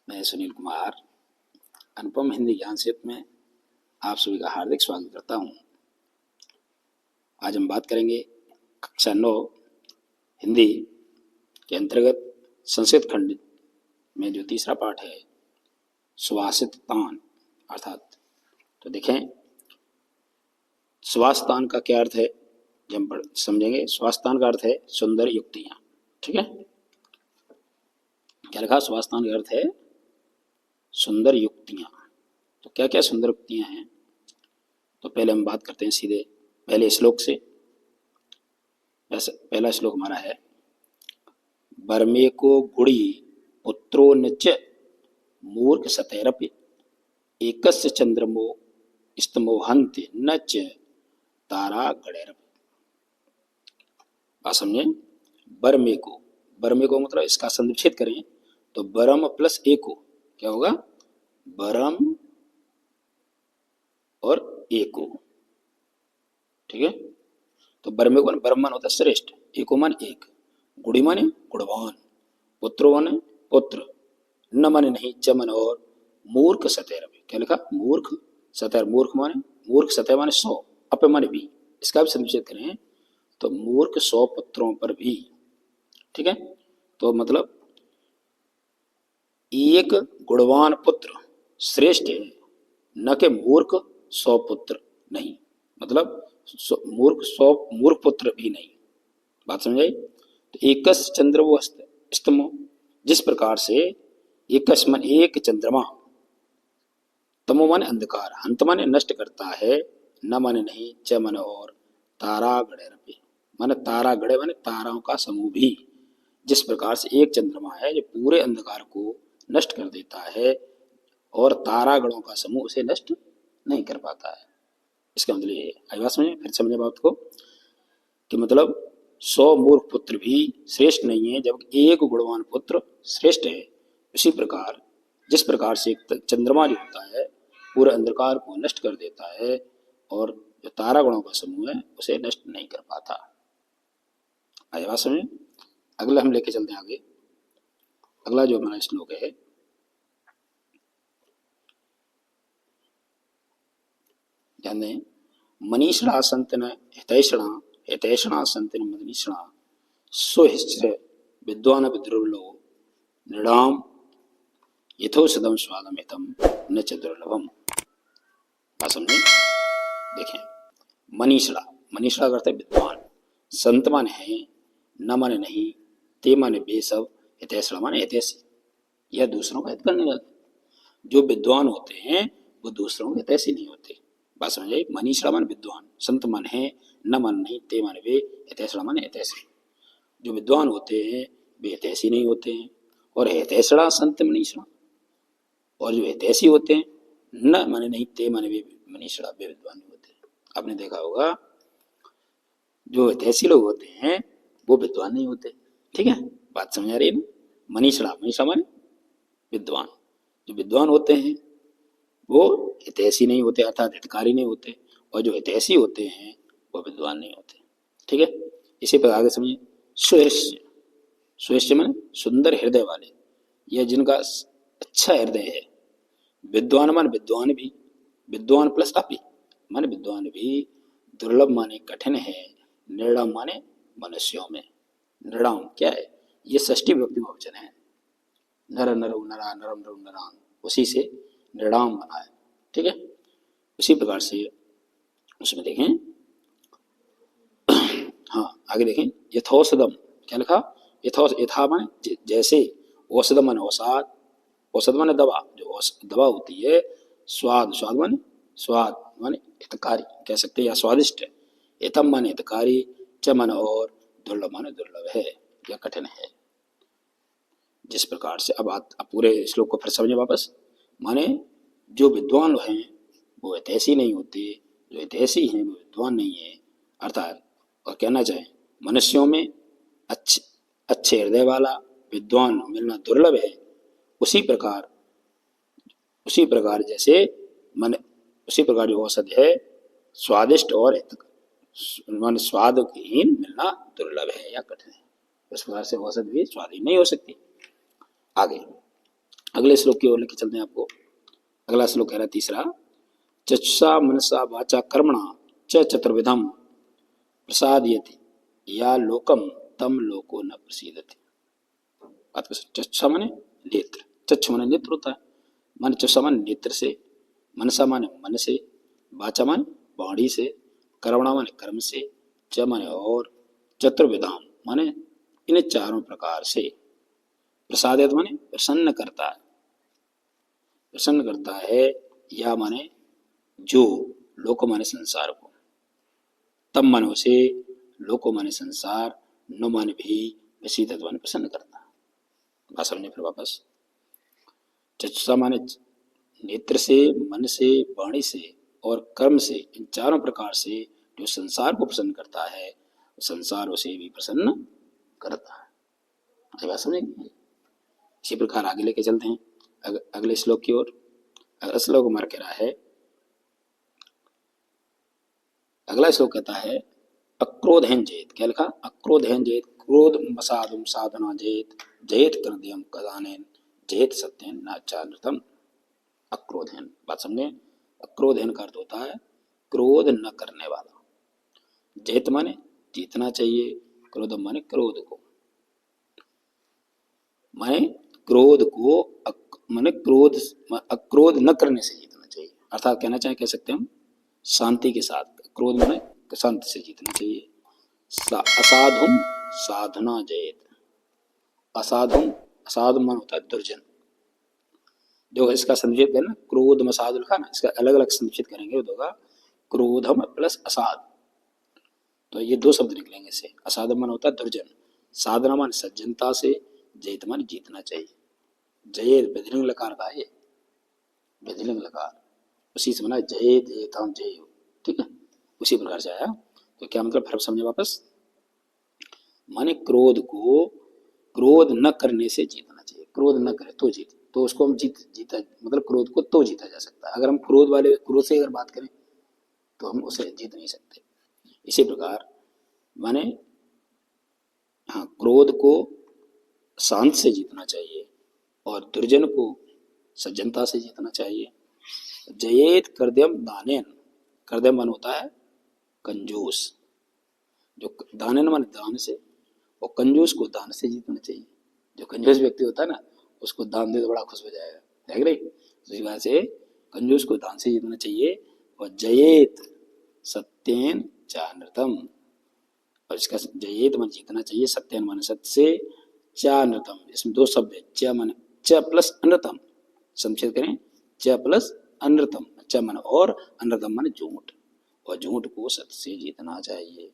मैं सुनील कुमार अनुपम हिंदी ज्ञान सेतु में आप सभी का हार्दिक स्वागत करता हूं। आज हम बात करेंगे कक्षा 9 हिंदी के अंतर्गत संस्कृत खंड में जो तीसरा पाठ है सुभाषित तान अर्थात। तो देखें सुभाषितान का क्या अर्थ है, जब हम समझेंगे। सुभाषितान का अर्थ है सुंदर युक्तियां। ठीक है, क्या लिखा? सुभाषितान का अर्थ है सुंदर युक्तियां। तो क्या क्या सुंदर युक्तियां हैं, तो पहले हम बात करते हैं सीधे पहले श्लोक से। पहला श्लोक हमारा है बर्मे को गुड़ी पुत्रो निच मूर्ख सतैरपि एकस्य चंद्रमो स्तमोहन्ति नच तारा गणैरपि। बात समझे। बर्मे को मतलब इसका संक्षेप करें तो बरम प्लस एको क्या होगा? बरम और एको। ठीक है, तो बर्मे को बरम मान होता है श्रेष्ठ, एको मान एक, गुड़ी माने गुणवान, पुत्रो माने पुत्र, न माने नहीं, च माने और, मूर्ख सतैर। क्या लिखा? मूर्ख सतैर। मूर्ख माने मूर्ख सतैर माने 100, अप माने भी। इसका भी संक्षेप करें तो मूर्ख 100 पुत्रों पर भी। ठीक है, तो मतलब एक गुणवान पुत्र श्रेष्ठ है, न के मूर्ख 100 पुत्र नहीं, मतलब मूर्ख पुत्र भी नहीं। बात समझाई। तो एकस चंद्र वो स्तमो, जिस प्रकार से एकस मन एक चंद्रमा, तमो माने अंधकार, हंत माने नष्ट करता है, न माने नहीं, च माने और, तारा गड़े रपे माने तारा गड़े माने ताराओं का समूह भी। जिस प्रकार से एक चंद्रमा है जो पूरे अंधकार को नष्ट कर देता है और तारागणों का समूह उसे नष्ट नहीं कर पाता है। इसका मतलब ये है। बात समझे, फिर समझे बात को कि मतलब 100 मूर्ख पुत्र भी श्रेष्ठ नहीं है जबकि एक गुणवान पुत्र श्रेष्ठ है। इसी प्रकार जिस प्रकार से एक चंद्रमा जो होता है पूरे अंधकार को नष्ट कर देता है और जो तारागणों का समूह है उसे नष्ट नहीं कर पाता। आइए बात समझे। अगला हम लेके चलते हैं आगे। अगला जो हमारा श्लोक है ध्यान दें, मनीषणा संतन हितैषणा संतन मनीषणा सुहिश्च विद्वान विद्रुलो नृणाम यथोसदम स्वादम हितम न च दुर्लभम। बात समझे। देखें मनीषणा करते विद्वान, संत माने है, न माने नहीं, ते माने बे सब, हितैषणा माने हितैषी, यह दूसरों का हित करने वाले। जो विद्वान होते हैं वो दूसरों के हितैषी नहीं होते। बात समझे। मनीषा माने विद्वान, संत मन है, न मन नहीं, ते माने वे, हितैषणा माने हितैषी। जो विद्वान होते हैं वे हितैषी नहीं होते हैं, और हितैषणा संत मनीषा, और जो हितैषी होते हैं न माने नहीं, ते माने वे मनीषा, वे विद्वान नहीं होते। आपने देखा होगा जो हितैषी लोग होते हैं वो विद्वान नहीं होते। ठीक है, बात समझ आ रही है ना। मनीषा माने विद्वान, जो विद्वान होते हैं वो हितैषी नहीं होते अर्थात हितकारी नहीं होते, और जो हितैषी होते हैं वो विद्वान नहीं होते। ठीक है, इसी पर आगे समझिए। सुहिष्य माने सुंदर हृदय वाले, यह जिनका अच्छा हृदय है। विद्वान माने विद्वान भी, विद्वान प्लस अपि माने विद्वान भी, दुर्लभ माने कठिन है, निर्णम माने मनुष्यों में। निर्णाम क्या है? ये षष्ठी विभक्ति बहुवचन है। नर नरु नरा नरम नरु नरान, उसी से निर्णाम बना है। ठीक है, उसी प्रकार से उसमें देखें। हाँ आगे देखें, यथौसदम क्या लिखा? यथा माने जैसे, औषधम माने औषध, औषध माने दवा, जो दवा होती है, स्वाद माने हितकारी कह सकते हैं या स्वादिष्ट है, हितम माने हितकारी, च माने और, दुर्लभ माने दुर्लभ है या कठिन है। जिस प्रकार से अब पूरे श्लोक को फिर समझे वापस। माने जो विद्वान हैं वो हितैषी नहीं होते, जो हितैषी हैं वो विद्वान नहीं है अर्थात। और कहना चाहे मनुष्यों में अच्छे हृदय वाला विद्वान मिलना दुर्लभ है। उसी प्रकार जैसे उसी प्रकार जो औषध है स्वादिष्ट और मान स्वादहीन मिलना दुर्लभ है या कठिन है। उस प्रकार से औषध भी स्वादहीन नहीं हो सकती। आगे अगले श्लोक की ओर लेके चलते हैं आपको। अगला श्लोक कह रहा है तीसरा, चक्षुषा मनसा वाचा कर्मणा च चतुर्विधम प्रसादयति या लोकम तम लोको न प्रसीदति। चक्षुषा माने नेत्र, चक्षु माने नेत्र होता है, माने चक्षुषा माने नेत्र से, मनसा माने मन से, वाचा माने वाणी से, कर्मणा माने कर्म से, च माने और, चतुर्विधाम माने इन चारों प्रकार से, प्रसादित माने प्रसन्न करता है, प्रसन्न करता है, या माने जो, लोक माने संसार को, तब माने उसे, लोको माने संसार, न माने भी, प्रसीदत माने प्रसन्न करता है। बात समझे फिर वापस। चक्षुषा माने नेत्र से, मन से, वाणी से और कर्म से, इन चारों प्रकार से जो संसार को प्रसन्न करता है, संसार उसे भी प्रसन्न करता है। बात समझेंगे। इसी प्रकार आगे लेके चलते हैं अगले श्लोक की ओर। अगला श्लोक हमारा कह रहा है, अगला श्लोक कहता है अक्रोधेन जयेत। क्या लिखा? अक्रोधेन जयेत, क्रोध मसादुम साधना जयेत, जयेत कृदयम कदानेन, जयेत सत्येन नाचानृतम। अक्रोधेन, बात समझे। अक्रोधेन का अर्थ होता है क्रोध न करने वाला। जयत माने जीतना चाहिए, क्रोध माने क्रोध को, माने क्रोध को माने क्रोध, अक्रोध न करने से जीतना चाहिए। अर्थात कहना चाहे, कह सकते हैं हम शांति के साथ, क्रोध माने शांति से जीतना चाहिए। असाधुम साधना जयेत। असाधुम, असाधु मन होता है दुर्जन। जो इसका संक्षिप्त है ना, क्रोध मसाधु लिखा ना, इसका अलग अलग संक्षिप्त करेंगे तो होगा क्रोधम प्लस असाध, तो ये दो शब्द निकलेंगे इससे। असाध मन होता है दुर्जन, साधना मन सज्जनता से, जयत मन जीतना चाहिए। जय बेदलिंग लकार का है, बेदलिंग लकार उसी से बना जय जयताम जय, ठीक है, उसी प्रकार से आया। तो क्या मतलब फर्क समझे वापस। माने क्रोध को, क्रोध न करने से जीतना चाहिए। क्रोध न करे तो जीत, तो उसको हम जीता मतलब क्रोध को तो जीता जा सकता है। अगर हम क्रोध से अगर बात करें तो हम उसे जीत नहीं सकते। इसी प्रकार माने हाँ, क्रोध को शांत से जीतना चाहिए और दुर्जन को सज्जनता से जीतना चाहिए। जयेत कर्दम दानेन, कर्दम मन होता है कंजूस, जो दानेन मन दान से, और कंजूस को दान से जीतना चाहिए। जो कंजूस व्यक्ति होता है ना, उसको दान दे तो बड़ा खुश हो जाएगा, है नहीं। इसी वजह से कंजूस को दान से जीतना चाहिए। और जयेत सत्येन चानृतम, और इसका जयेत मन जीतना चाहिए, सत्येन मन सत्य से, चानृतम, इसमें दो शब्द है, च मन, च प्लस अनृतम, संक्षेप करें, च प्लस अनृतम, च मन और अनृतम मन झूठ, और झूठ को सत्य से जीतना चाहिए।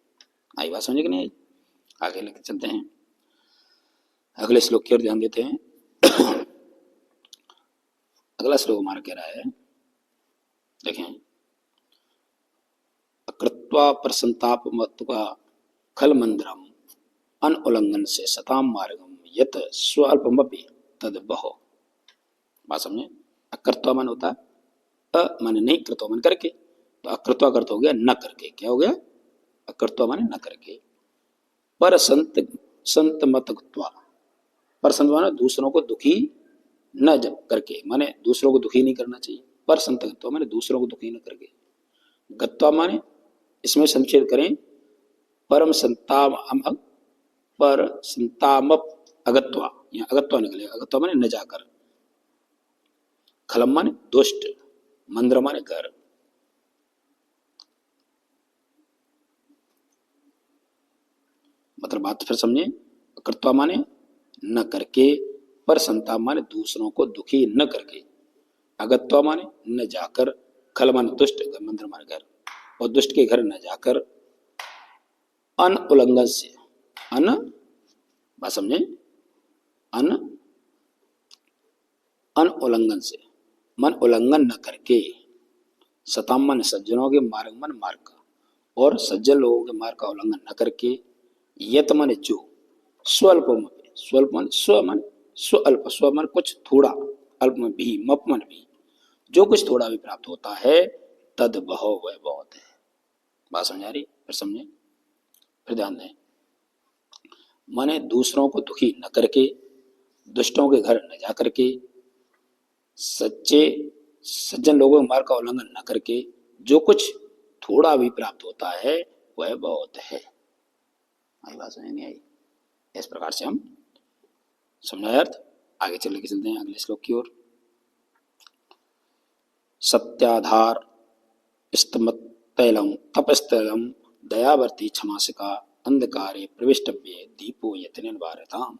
आई बात समझे कि नहीं? आगे लेकर चलते हैं, अगले श्लोक की ओर ध्यान देते हैं। अगला श्लोक हमारा कह रहा है, देखें, अकृत्वा प्रसंताप मत्वा खल मंदिरम अन उल्लंघन से सताम मार्गम यत स्वल्पमपि तद बहो। बात समझे। अकृत्वा मन होता है अ मन नहीं, कृत्वा मन करके, तो अकृत्वा कर्त हो गया न करके। क्या हो गया? अकृत्वा माने न करके। पर संत मतत्वा, पर संत माने दूसरों को दुखी न करके, माने दूसरों को दुखी नहीं करना चाहिए। पर संतत्व माने दूसरों को दुखी न करके। गत्वा माने इसमें संक्षेप करें, परम संताम, पर संतामप अगत्वा, यहाँ अगत्वा निकलेगा। अगत्वा माने न जाकर। खलम माने दुष्ट, मंद्र माने घर। मतलब बात फिर समझे। अकृत्वा माने न करके, पर संताप माने दूसरों को दुखी न करके, अगत्वा माने न जाकर, खल माने दुष्ट, मंदिर माने घर, और दुष्ट के घर न जाकर, अन उल्लंघन से, अन बात समझे, अन उल्लंघन से, मन उल्लंघन न करके, सताम मन सज्जनों के मार्ग मन मार्ग का, और सज्जन लोगों के मार्ग का उल्लंघन न करके, यत मन जो, स्वल्प मन, स्वल्प मन स्व मन स्वल्प, स्व मन कुछ थोड़ा, अल्प में भी, मप मन भी, जो कुछ थोड़ा भी प्राप्त होता है, तद बहो वह बहुत है। बात समझ आ रही? फिर समझे, फिर ध्यान दें। माने दूसरों को दुखी न करके, दुष्टों के घर न जा करके, सच्चे सज्जन लोगों के मार्ग का उल्लंघन न करके जो कुछ थोड़ा भी प्राप्त होता है वह बहुत है। आई बात समझ नहीं आई? इस प्रकार से हम समझाया अर्थ। आगे चल के चलते हैं अगले श्लोक की ओर। सत्याधार स्तमतैलम तपस्तैलम दयावर्ती क्षमासिका अंधकारे प्रविष्टव्य दीपो यत्नेन भारताम।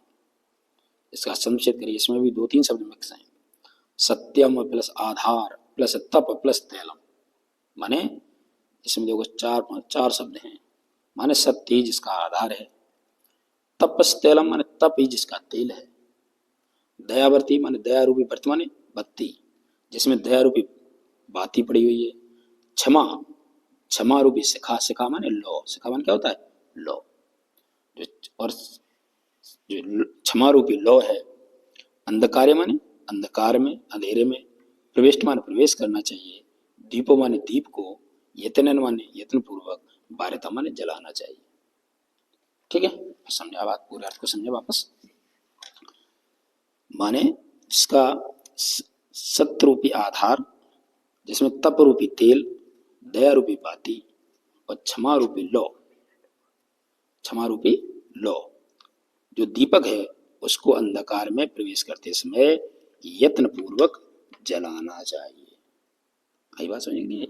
इसका संक्षेप करिए। इसमें भी दो तीन शब्द मिक्स हैं। सत्यम प्लस आधार प्लस तप प्लस तैलम, माने इसमें देखो चार शब्द हैं। माने सत्य ही जिसका आधार है, तपस्तैलम माने तप ही जिसका तेल है, दयावर्ती माने दया रूपी बर्तन माने बत्ती जिसमें दया रूपी बाती पड़ी हुई है, क्षमा क्षमा रूपी शिखा, शिखा माने लौ, शिखा माने क्या होता है? लौ। जो और जो क्षमा रूपी लौ है, अंधकारे माने अंधकार में अंधेरे में, प्रविष्ट माने प्रवेश करना चाहिए, दीपो माने दीप को, यत्न माने यत्न पूर्वक, बारिता माने जलाना चाहिए। ठीक है, समझा बात? पूरे अर्थ को समझे वापस। माने जिसका सत्य रूपी आधार, जिसमें तप रूपी तेल, दया रूपी बाती और क्षमा रूपी लौ, क्षमा रूपी लौ जो दीपक है उसको अंधकार में प्रवेश करते समय यत्न पूर्वक जलाना चाहिए। आई बात समझ नहीं?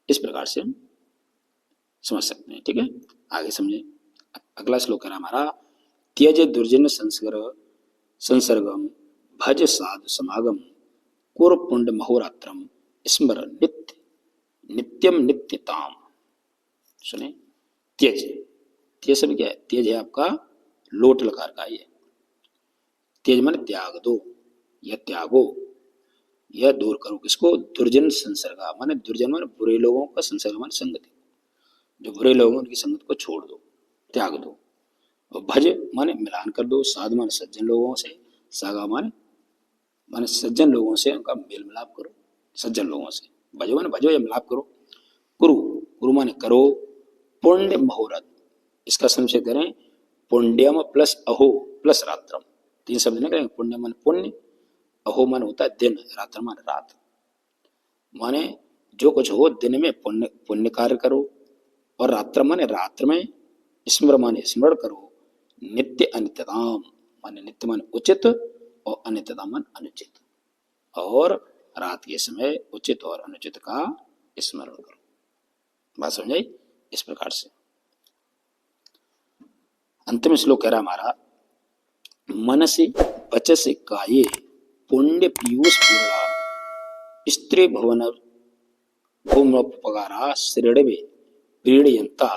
इस प्रकार से हम समझ सकते हैं। ठीक है, आगे समझे। अगला श्लोक है हमारा, त्यज दुर्जन संसर्गम भज साधु समागम कुर पुंड महोरात्रम स्मर नित्य नित्यम नित्यताम। सुने, त्यज, त्यज शब्द क्या है? त्यज है आपका लोट लकार का। ये त्यज माने त्याग दो या त्यागो, यह दूर करो। किसको? दुर्जन संसर्गा माने दुर्जन माने बुरे लोगों का, संसर्ग माने संगति, जो बुरे लोग हैं उनकी संगत को छोड़ दो, त्याग दो। और भज माने मिलान कर दो, साधु माने सज्जन लोगों से, सागा माने माने सज्जन लोगों से उनका मेल मिलाप करो, सज्जन लोगों से। भजो माने भजो या मिलाप करो। कुरु, कुरु माने करो। पुण्य मुहूर्त, इसका संक्षेप करें, पुण्यम प्लस अहो प्लस रात्रम। तीन शब्द नहीं करेंगे। पुण्य माने पुण्य, अहो माने होता है दिन, रात्र माने रात। माने जो कुछ हो दिन में पुण्य पुण्य कार्य करो, और रात्र माने रात्र में, स्मर माने स्मरण करो, नित्य अनित्यताम माने नित्य माने उचित और अनित्यता माने अनुचित, और रात के समय उचित और अनुचित का स्मरण करो। बात समझाई? इस प्रकार से अंतिम श्लोक कह रहा हमारा, मनसि वचसि काये पुण्य पीयूष पूर्णा स्त्री भवन भूमोपकारा श्रेणवे प्रीणयंता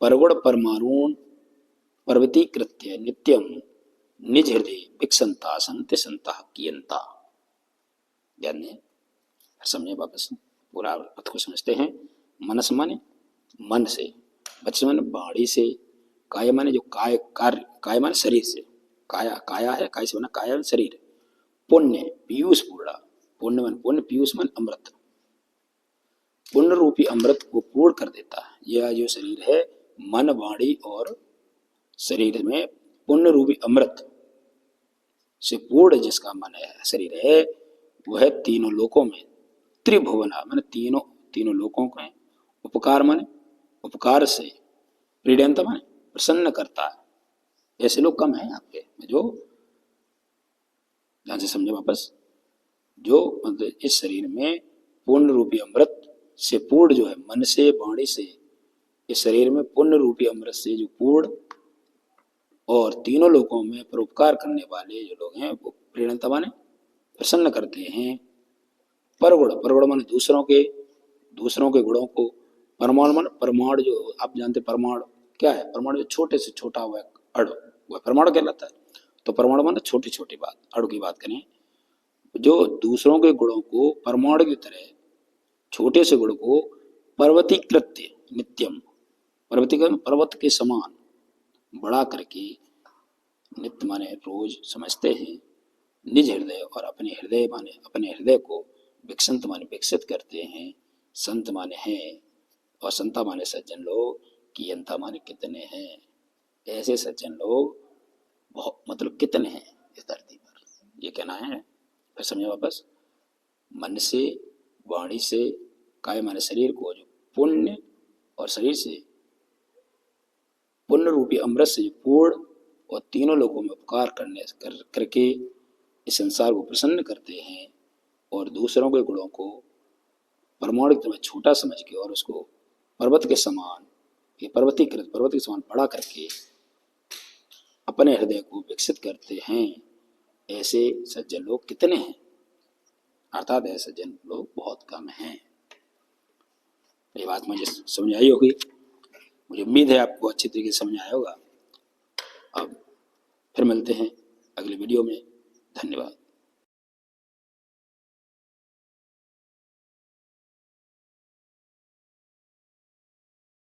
परगुण परमाणुन पर्वतीकृत्य नित्यम निज हृदय विकसंता संत संता कियंता। ध्यान दें, समझे वापस पूरा अर्थ को समझते हैं। मनस माने मन से, वचस माने वाणी से, काय माने जो काय कार्य, काय माने शरीर से, काया काया है, काय से बना काया शरीर। पुण्य पीयूष पूर्णा, पुण्य माने पुण्य, पीयूष माने अमृत, पुण्य रूपी अमृत को पूर्ण कर देता है। यह जो शरीर है, मन वाणी और शरीर में पुण्य रूपी अमृत से पूर्ण जिसका मन है, शरीर है, वह तीनों लोकों में, त्रिभुवना माने तीनों तीनों लोकों में, उपकार माने उपकार से, प्रीडंत माने प्रसन्न करता है। ऐसे लोग कम हैं आपके जो, ध्यान से समझे वापस, जो मतलब इस शरीर में पूर्ण रूपी अमृत से पूर्ण जो है, मन से वाणी से, इस शरीर में पुण्य रूपी अमृत से जो पूर्ण और तीनों लोकों में परोपकार करने वाले जो लोग हैं, वो प्रेरणता माने प्रसन्न करते हैं। परगुण, परगुण माने दूसरों के गुणों को। परमाणु माने परमाणु, जो आप जानते परमाणु क्या है? परमाणु जो छोटे से छोटा हुआ अणु, वह परमाणु कहलाता है। तो परमाणु माने छोटी छोटी बात, अणु की बात करें, जो दूसरों के गुणों को परमाणु की तरह छोटे से गुण को पर्वतीकृत्य नित्यम, पर्वतीकृत पर्वत के समान बड़ा करके, नित्य माने रोज समझते हैं, निज हृदय और अपने हृदय माने अपने हृदय को, विकसंत माने विकसित करते हैं, संत माने हैं, और संता माने सज्जन लोग, कियंता माने कितने हैं। ऐसे सज्जन लोग बहुत मतलब कितने हैं इस धरती पर, ये कहना है। फिर समझे वापस, मन से, वाणी से, काय माने शरीर को जो पुण्य, और शरीर से पुण्य रूपी अमृत से जो पूर्ण और तीनों लोगों में उपकार करके इस संसार को प्रसन्न करते हैं, और दूसरों के गुणों को परमाणु में छोटा समझ के और उसको पर्वत के समान, ये पर्वत के समान बड़ा करके अपने हृदय को विकसित करते हैं, ऐसे सज्जन लोग कितने हैं? अर्थात ऐसे सज्जन लोग बहुत कम हैं। ये बात मुझे समझ आई होगी, मुझे उम्मीद है आपको अच्छी तरीके से समझ आया होगा। अब फिर मिलते हैं अगले वीडियो में। धन्यवाद।